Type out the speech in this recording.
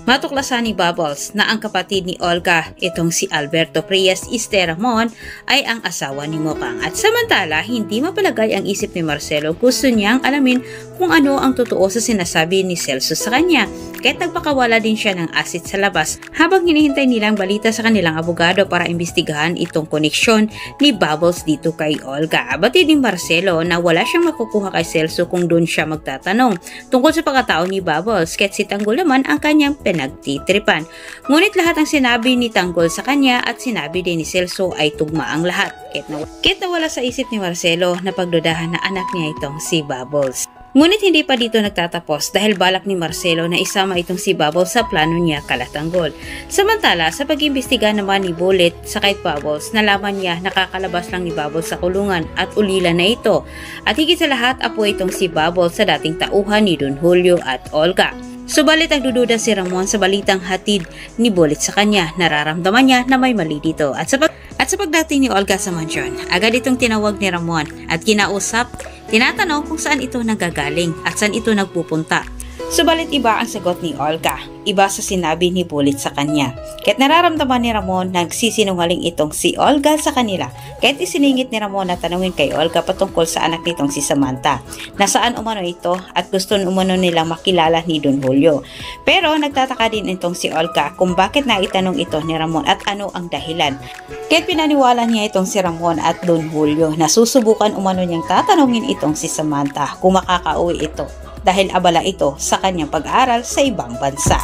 Matuklasan ni Bubbles na ang kapatid ni Olga, itong si Alberto Prias Ramon, ay ang asawa ni Mokang. At samantala, hindi mapalagay ang isip ni Marcelo. Gusto niyang alamin kung ano ang totoo sa sinasabi ni Celso sa kanya. Kahit nagpakawala din siya ng asset sa labas habang hinihintay nilang balita sa kanilang abogado para imbestigahan itong koneksyon ni Bubbles dito kay Olga. Batid ni Marcelo na wala siyang makukuha kay Celso kung doon siya magtatanong tungkol sa pagkatao ni Bubbles, kahit si Tanggol naman ang kanyang nagtitripan. Ngunit lahat ng sinabi ni Tanggol sa kanya at sinabi din ni Celso ay tugma ang lahat. Kahit nawala sa isip ni Marcelo na pagdudahan na anak niya itong si Bubbles. Ngunit hindi pa dito nagtatapos dahil balak ni Marcelo na isama itong si Bubbles sa plano niya kala Tanggol. Samantala, sa pag-imbestiga naman ni Bullet sa kay Bubbles, nalaman niya nakakalabas lang ni Bubbles sa kulungan at ulila na ito. At higit sa lahat, apo itong si Bubbles sa dating tauhan ni Don Julio at Olga. Subalit nagdududa si Ramon sa balitang hatid ni Bullet sa kanya. Nararamdaman niya na may mali dito. At sa pagdating ni Olga sa mansyon, agad itong tinawag ni Ramon at kinausap, tinatanong kung saan ito nagagaling at saan ito nagpupunta. Subalit iba ang sagot ni Olga, iba sa sinabi ni Bullet sa kanya. Kahit nararamdaman ni Ramon na nagsisinungaling itong si Olga sa kanila, kahit isiningit ni Ramon na tanungin kay Olga patungkol sa anak nitong si Samantha, na saan umano ito at gusto umano nilang makilala ni Don Julio. Pero nagtataka din itong si Olga kung bakit naitanong ito ni Ramon at ano ang dahilan. Kahit pinaniwala niya itong si Ramon at Don Julio na susubukan umano niyang tatanungin itong si Samantha kung makakauwi ito, dahil abala ito sa kanyang pag-aaral sa ibang bansa.